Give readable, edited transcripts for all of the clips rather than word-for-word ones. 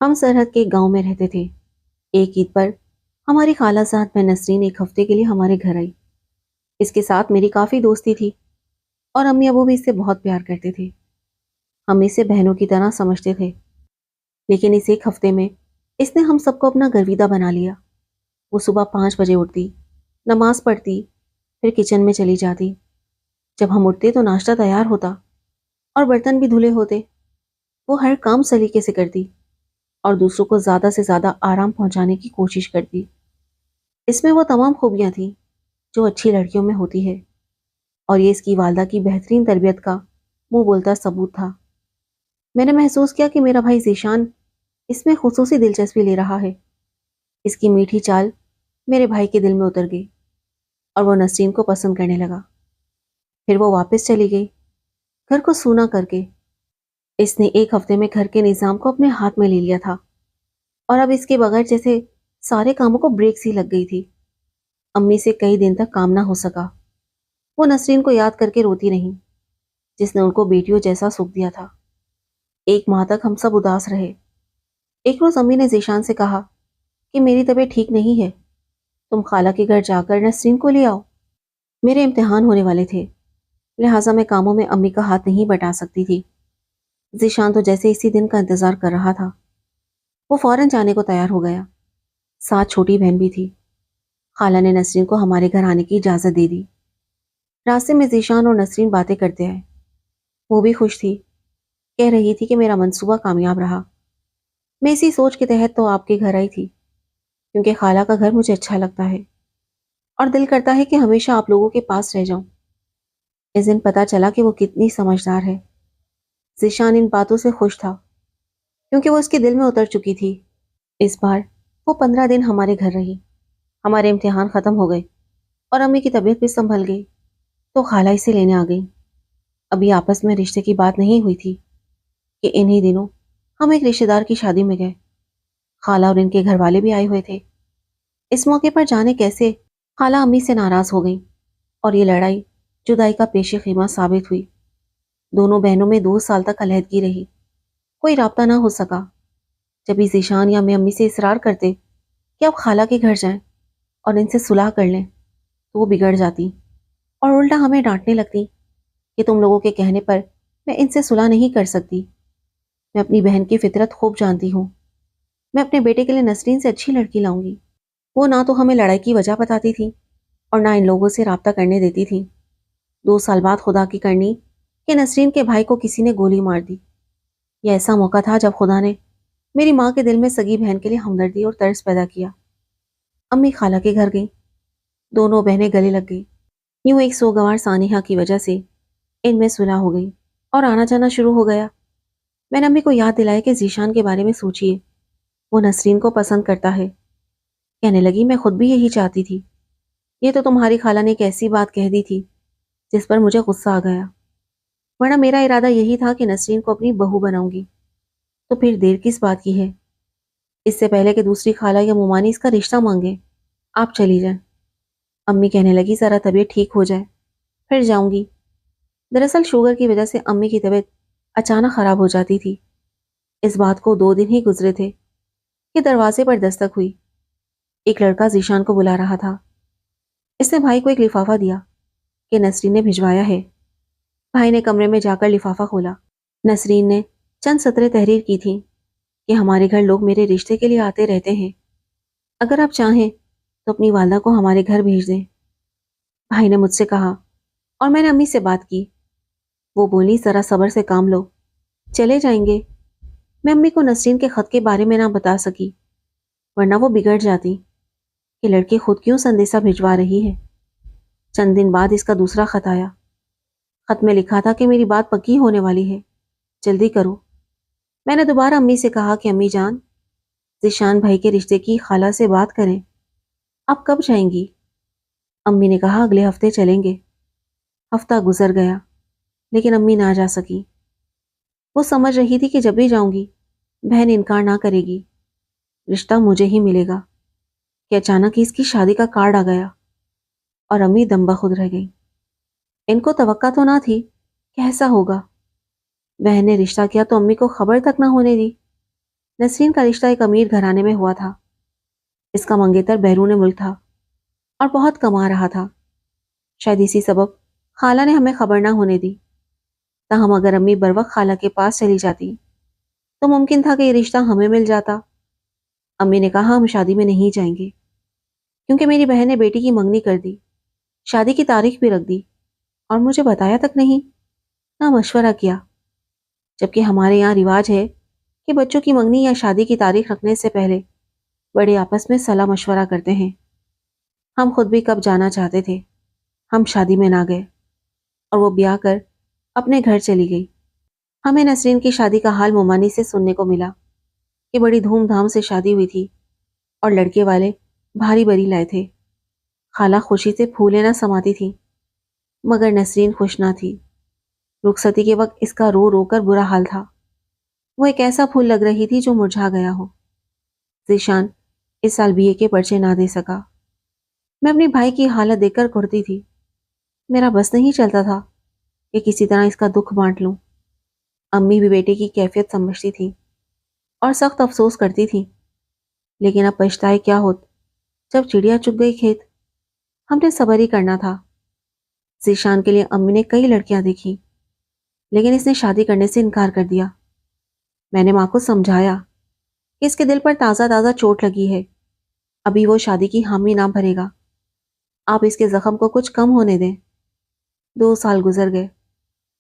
ہم سرحد کے ایک گاؤں میں رہتے تھے۔ ایک عید پر ہماری خالہ زاد بہن نسرین ایک ہفتے کے لیے ہمارے گھر آئی۔ اس کے ساتھ میری کافی دوستی تھی اور امی ابو بھی اس سے بہت پیار کرتے تھے۔ ہم اسے بہنوں کی طرح سمجھتے تھے، لیکن اس ایک ہفتے میں اس نے ہم سب کو اپنا گرویدہ بنا لیا۔ وہ صبح 5 بجے اٹھتی، نماز پڑھتی، پھر کچن میں چلی جاتی۔ جب ہم اٹھتے تو ناشتہ تیار ہوتا اور برتن بھی دھلے ہوتے۔ وہ ہر کام سلیقے سے کرتی اور دوسروں کو زیادہ سے زیادہ آرام پہنچانے کی کوشش کرتی۔ اس میں وہ تمام خوبیاں تھیں جو اچھی لڑکیوں میں ہوتی ہے، اور یہ اس کی والدہ کی بہترین تربیت کا منہ بولتا ثبوت تھا۔ میں نے محسوس کیا کہ میرا بھائی ذیشان اس میں خصوصی دلچسپی لے رہا ہے۔ اس کی میٹھی چال میرے بھائی کے دل میں اتر گئی اور وہ نسرین کو پسند کرنے لگا۔ پھر وہ واپس چلی گئی، گھر کو سونا کر کے۔ اس نے ایک ہفتے میں گھر کے نظام کو اپنے ہاتھ میں لے لیا تھا، اور اب اس کے بغیر جیسے سارے کاموں کو بریک سی لگ گئی تھی۔ امی سے کئی دن تک کام نہ ہو سکا۔ وہ نسرین کو یاد کر کے روتی رہیں، جس نے ان کو بیٹیوں جیسا سکھ دیا تھا۔ ایک ماہ تک ہم سب اداس رہے۔ ایک روز امی نے ذیشان سے کہا کہ میری طبیعت ٹھیک نہیں ہے، تم خالہ کے گھر جا کر نسرین کو لے آؤ۔ میرے امتحان ہونے والے تھے، لہٰذا میں کاموں میں امی کا ہاتھ نہیں بٹا سکتی تھی۔ ذیشان تو جیسے اسی دن کا انتظار کر رہا تھا۔ وہ فوراً جانے کو تیار ہو گیا، ساتھ چھوٹی بہن بھی تھی۔ خالہ نے نسرین کو ہمارے گھر آنے کی اجازت دے دی۔ راستے میں ذیشان اور نسرین باتیں کرتے آئے۔ وہ بھی خوش تھی، کہہ رہی تھی کہ میرا منصوبہ کامیاب رہا۔ میں اسی سوچ کے تحت تو آپ کے گھر آئی تھی، کیونکہ خالہ کا گھر مجھے اچھا لگتا ہے اور دل کرتا ہے کہ ہمیشہ آپ لوگوں کے پاس رہ جاؤں۔ اس دن پتا چلا کہ وہ کتنی سمجھدار ہے۔ ذیشان ان باتوں سے خوش تھا، کیونکہ وہ اس کے دل میں اتر چکی تھی۔ اس بار وہ 15 دن ہمارے گھر رہی۔ ہمارے امتحان ختم ہو گئے اور امی کی طبیعت بھی سنبھل گئی، تو خالہ اسے لینے آ گئی۔ ابھی آپس میں رشتے کی بات نہیں ہوئی تھی کہ انہی دنوں ہم ایک رشتے دار کی شادی میں گئے۔ خالہ اور ان کے گھر والے بھی آئے ہوئے تھے۔ اس موقع پر جانے کیسے خالہ امی سے ناراض ہو گئی اور یہ لڑائی جدائی کا پیش خیمہ ثابت ہوئی۔ دونوں بہنوں میں 2 سال تک علیحدگی رہی، کوئی رابطہ نہ ہو سکا۔ جب ذیشان یا میں امی سے اصرار کرتے کہ اب خالہ کے گھر جائیں اور ان سے صلح کر لیں، تو وہ بگڑ جاتی اور الٹا ہمیں ڈانٹنے لگتی کہ تم لوگوں کے کہنے پر میں ان سے صلح نہیں کر سکتی۔ میں اپنی بہن کی فطرت خوب جانتی ہوں۔ میں اپنے بیٹے کے لیے نسرین سے اچھی لڑکی لاؤں گی۔ وہ نہ تو ہمیں لڑائی کی وجہ بتاتی تھی اور نہ ان لوگوں سے رابطہ کرنے دیتی تھی۔ 2 سال بعد خدا کی کرنی کہ نسرین کے بھائی کو کسی نے گولی مار دی۔ یہ ایسا موقع تھا جب خدا نے میری ماں کے دل میں سگی بہن کے لیے ہمدردی اور ترس پیدا کیا۔ امی خالہ کے گھر گئی، دونوں بہنیں گلے لگ گئی۔ یوں ایک سوگوار سانحہ کی وجہ سے ان میں صلح ہو گئی اور آنا جانا شروع ہو گیا۔ میں نے امی کو یاد دلایا کہ ذیشان کے بارے میں سوچیے، وہ نسرین کو پسند کرتا ہے۔ کہنے لگی میں خود بھی یہی چاہتی تھی، یہ تو تمہاری خالہ نے ایک ایسی بات کہہ دی تھی جس پر مجھے غصہ آ گیا، ورنہ میرا ارادہ یہی تھا کہ نسرین کو اپنی بہو بناؤں گی۔ تو پھر دیر کس بات کی ہے؟ اس سے پہلے کہ دوسری خالہ یا ممانی اس کا رشتہ مانگے، آپ چلی جائیں۔ امی کہنے لگی ذرا طبیعت ٹھیک ہو جائے پھر جاؤں گی۔ دراصل شوگر کی وجہ سے امی کی طبیعت اچانک خراب ہو جاتی تھی۔ اس بات کو 2 دن ہی گزرے تھے کہ دروازے پر دستک ہوئی۔ ایک لڑکا ذیشان کو بلا رہا تھا۔ اس نے بھائی کو ایک لفافہ دیا کہ نسرین نے بھجوایا ہے۔ بھائی نے کمرے میں جا کر لفافہ کھولا۔ نسرین نے چند سطریں تحریر کی تھیں کہ ہمارے گھر لوگ میرے رشتے کے لیے آتے رہتے ہیں، اگر آپ چاہیں تو اپنی والدہ کو ہمارے گھر بھیج دیں۔ بھائی نے مجھ سے کہا اور میں نے امی سے بات کی۔ وہ بولی ذرا صبر سے کام لو، چلے جائیں گے۔ میں امی کو نسرین کے خط کے بارے میں نہ بتا سکی، ورنہ وہ بگڑ جاتی کہ لڑکی خود کیوں سندیسہ بھجوا رہی ہے۔ چند دن بعد اس کا دوسرا خط آیا۔ خط میں لکھا تھا کہ میری بات پکی ہونے والی ہے، جلدی کرو۔ میں نے دوبارہ امی سے کہا کہ امی جان، ذیشان بھائی کے رشتے کی خالہ سے بات کریں۔ آپ کب جائیں گی؟ امی نے کہا اگلے ہفتے چلیں گے۔ ہفتہ گزر گیا لیکن امی نہ جا سکی۔ وہ سمجھ رہی تھی کہ جب بھی جاؤں گی بہن انکار نہ کرے گی، رشتہ مجھے ہی ملے گا، کہ اچانک ہی اس کی شادی کا کارڈ آ گیا اور امی دم بخود رہ گئی۔ ان کو توقع تو نہ تھی کہ ایسا ہوگا۔ بہن نے رشتہ کیا تو امی کو خبر تک نہ ہونے دی۔ نسرین کا رشتہ ایک امیر گھرانے میں ہوا تھا۔ اس کا منگیتر بیرون ملک تھا اور بہت کما رہا تھا۔ شاید اسی سبب خالہ نے ہمیں خبر نہ ہونے دی۔ تاہم اگر امی بروقت خالہ کے پاس چلی جاتی تو ممکن تھا کہ یہ رشتہ ہمیں مل جاتا۔ امی نے کہا ہم شادی میں نہیں جائیں گے، کیونکہ میری بہن نے بیٹی کی منگنی کر دی، شادی کی تاریخ بھی رکھ دی، اور مجھے بتایا تک نہیں، نہ مشورہ کیا۔ جبکہ ہمارے یہاں رواج ہے کہ بچوں کی منگنی یا شادی کی تاریخ رکھنے سے پہلے بڑے آپس میں صلاح مشورہ کرتے ہیں۔ ہم خود بھی کب جانا چاہتے تھے، ہم شادی میں نہ گئے اور وہ بیاہ کر اپنے گھر چلی گئی۔ ہمیں نسرین کی شادی کا حال ممانی سے سننے کو ملا کہ بڑی دھوم دھام سے شادی ہوئی تھی اور لڑکے والے بھاری بری لائے تھے۔ خالہ خوشی سے پھولے نہ سماتی تھی، مگر نسرین خوش نہ تھی۔ رخصتی کے وقت اس کا رو رو کر برا حال تھا۔ وہ ایک ایسا پھول لگ رہی تھی جو مرجھا گیا ہو۔ ذیشان اس سال BA کے پرچے نہ دے سکا۔ میں اپنے بھائی کی حالت دیکھ کر کڑتی تھی۔ میرا بس نہیں چلتا تھا کہ کسی طرح اس کا دکھ بانٹ لوں۔ امی بھی بیٹے کی کیفیت سمجھتی تھی اور سخت افسوس کرتی تھی، لیکن اب پچھتائے کیا ہوت جب چڑیا چگ گئی کھیت۔ ہم نے صبر ہی کرنا تھا۔ ذیشان کے لیے امی نے کئی لڑکیاں دیکھی، لیکن اس نے شادی کرنے سے انکار کر دیا۔ میں نے ماں کو سمجھایا کہ اس کے دل پر تازہ تازہ چوٹ لگی ہے، ابھی وہ شادی کی حامی نہ بھرے گا، آپ اس کے زخم کو کچھ کم ہونے دیں۔ 2 سال گزر گئے،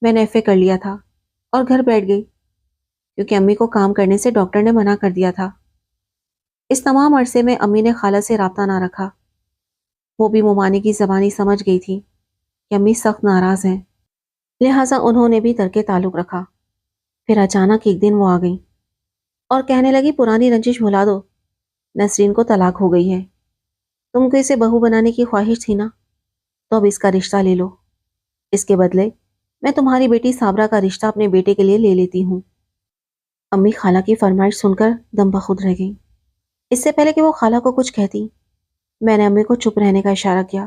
میں نے FA کر لیا تھا اور گھر بیٹھ گئی، کیونکہ امی کو کام کرنے سے ڈاکٹر نے منع کر دیا تھا۔ اس تمام عرصے میں امی نے خالہ سے رابطہ نہ رکھا۔ وہ بھی ممانی کی زبانی سمجھ گئی تھی کہ امی سخت ناراض ہیں، لہٰذا انہوں نے بھی ترک تعلق رکھا۔ پھر اچانک ایک دن وہ آ گئی اور کہنے لگی پرانی رنجش بھلا دو، نسرین کو طلاق ہو گئی ہے، تم کو اسے بہو بنانے کی خواہش تھی نا، تو اب اس کا رشتہ لے لو، اس کے بدلے میں تمہاری بیٹی صابرہ کا رشتہ اپنے بیٹے کے لیے لے لیتی ہوں۔ امی خالہ کی فرمائش سن کر دم بخود رہ گئی۔ اس سے پہلے کہ وہ خالہ کو کچھ کہتی، میں نے امی کو چپ رہنے کا اشارہ کیا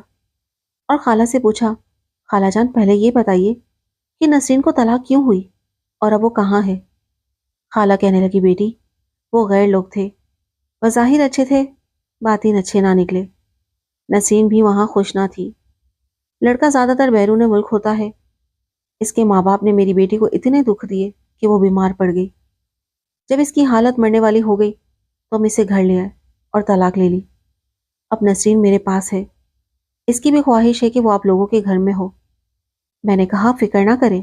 اور خالہ سے پوچھا، خالہ جان پہلے یہ بتائیے کہ نسرین کو طلاق کیوں ہوئی اور اب وہ کہاں ہے؟ خالہ کہنے لگی، بیٹی وہ غیر لوگ تھے، بظاہر اچھے تھے، باطن اچھے نہ نکلے۔ نسرین بھی وہاں خوش نہ تھی۔ لڑکا زیادہ تر بیرون ملک ہوتا ہے۔ اس کے ماں باپ نے میری بیٹی کو اتنے دکھ دیے کہ وہ بیمار پڑ گئی۔ جب اس کی حالت مرنے والی ہو گئی تو ہم اسے گھر لے آئے اور طلاق لے لی۔ اب نسرین میرے پاس ہے، اس کی بھی خواہش ہے کہ وہ آپ لوگوں کے گھر میں ہو۔ میں نے کہا فکر نہ کریں،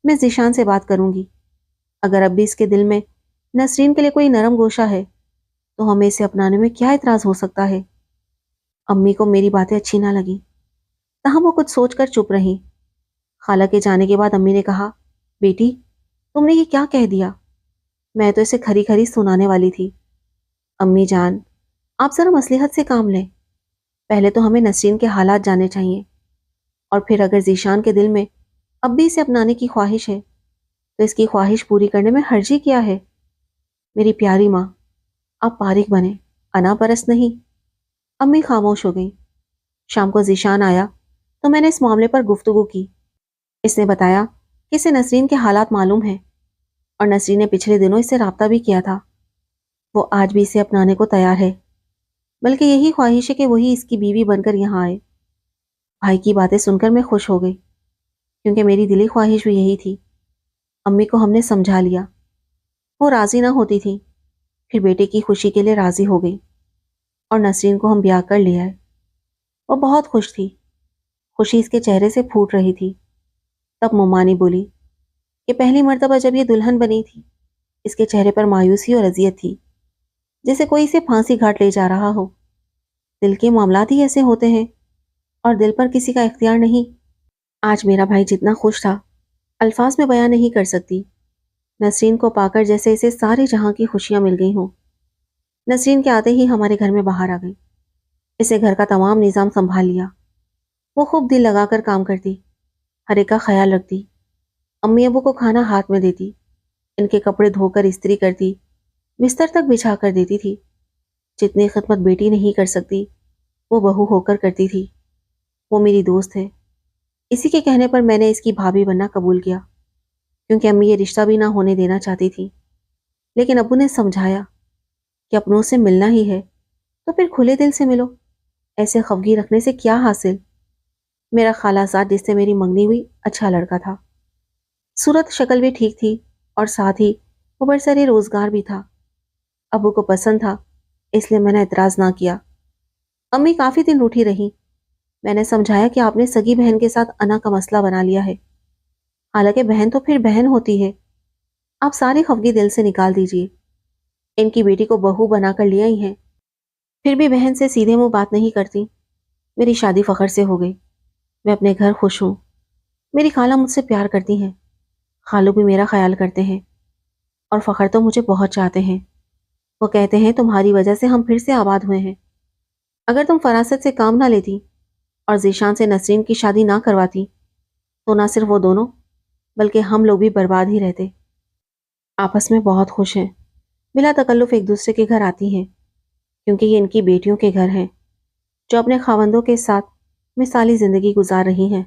میں ذیشان سے بات کروں گی، اگر اب بھی اس کے دل میں نسرین کے لیے کوئی نرم گوشہ ہے تو ہمیں اسے اپنانے میں کیا اعتراض ہو سکتا ہے۔ امی کو میری باتیں اچھی نہ لگیں، تاہم وہ کچھ سوچ کر چپ رہی۔ خالہ کے جانے کے بعد امی نے کہا، بیٹی تم نے یہ کیا کہہ دیا؟ میں تو اسے کھری کھری سنانے والی تھی۔ امی جان آپ ذرا مصلحت سے کام لیں، پہلے تو ہمیں نسرین کے حالات جاننے چاہیے، اور پھر اگر ذیشان کے دل میں اب بھی اسے اپنانے کی خواہش ہے تو اس کی خواہش پوری کرنے میں حرج ہی کیا ہے؟ میری پیاری ماں آپ فارغ بنیں، انا پرست نہیں۔ امی خاموش ہو گئی۔ شام کو ذیشان آیا تو میں نے اس معاملے پر گفتگو کی۔ اس نے بتایا کہ اسے نسرین کے حالات معلوم ہیں اور نسرین نے پچھلے دنوں اس سے رابطہ بھی کیا تھا۔ وہ آج بھی اسے اپنانے کو تیار ہے، بلکہ یہی خواہش ہے کہ وہی اس کی بیوی بن کر یہاں آئے۔ بھائی کی باتیں سن کر میں خوش ہو گئی، کیونکہ میری دلی خواہش بھی یہی تھی۔ امی کو ہم نے سمجھا لیا، وہ راضی نہ ہوتی تھی، پھر بیٹے کی خوشی کے لیے راضی ہو گئی اور نسرین کو ہم بیاہ کر لے آئے۔ وہ بہت خوش تھی، خوشی اس کے چہرے سے پھوٹ رہی تھی۔ تب ممانی بولی کہ پہلی مرتبہ جب یہ دلہن بنی تھی اس کے چہرے پر مایوسی اور اذیت تھی، جیسے کوئی اسے پھانسی گھاٹ لے جا رہا ہو۔ دل کے معاملات ہی ایسے ہوتے ہیں اور دل پر کسی کا اختیار نہیں۔ آج میرا بھائی جتنا خوش تھا الفاظ میں بیان نہیں کر سکتی۔ نسرین کو پا کر جیسے اسے سارے جہاں کی خوشیاں مل گئی ہوں۔ نسرین کے آتے ہی ہمارے گھر میں باہر آ گئی، اسے گھر کا تمام نظام سنبھال لیا۔ وہ خوب دل لگا کر کام کرتی، ہر ایک کا خیال رکھتی، امی ابو کو کھانا ہاتھ میں دیتی، ان کے کپڑے دھو کر استری کرتی، بستر تک بچھا کر دیتی تھی۔ جتنی خدمت بیٹی نہیں کر سکتی وہ بہو ہو کر کرتی تھی۔ وہ میری دوست ہے، اسی کے کہنے پر میں نے اس کی بھابھی بننا قبول کیا، کیونکہ امی یہ رشتہ بھی نہ ہونے دینا چاہتی تھی۔ لیکن ابو نے سمجھایا کہ اپنوں سے ملنا ہی ہے تو پھر کھلے دل سے ملو، ایسے خفگی رکھنے سے کیا حاصل؟ میرا خالہ زاد جس سے میری منگنی ہوئی اچھا لڑکا تھا، صورت شکل بھی ٹھیک تھی اور ساتھ ہی وہ برسر روزگار بھی تھا۔ ابو کو پسند تھا، اس لیے میں نے اعتراض نہ کیا۔ امی کافی دن روٹھی رہی۔ میں نے سمجھایا کہ آپ نے سگی بہن کے ساتھ انا کا مسئلہ بنا لیا ہے، حالانکہ بہن تو پھر بہن ہوتی ہے۔ آپ ساری خفگی دل سے نکال دیجیے، ان کی بیٹی کو بہو بنا کر لے آئی ہیں، پھر بھی بہن سے سیدھے منہ بات نہیں کرتی۔ میری شادی فخر سے ہو گئی، میں اپنے گھر خوش ہوں، میری خالہ مجھ سے پیار کرتی ہیں، خالو بھی میرا خیال کرتے ہیں، اور فخر تو مجھے بہت چاہتے ہیں۔ وہ کہتے ہیں تمہاری وجہ سے ہم پھر سے آباد ہوئے ہیں، اگر تم فراست سے کام نہ لیتی اور ذیشان سے نسرین کی شادی نہ کرواتی تو نہ صرف وہ دونوں بلکہ ہم لوگ بھی برباد ہی رہتے۔ آپس میں بہت خوش ہیں، بلا تکلف ایک دوسرے کے گھر آتی ہیں، کیونکہ یہ ان کی بیٹیوں کے گھر ہیں جو اپنے خاوندوں کے ساتھ مثالی زندگی گزار رہی ہیں۔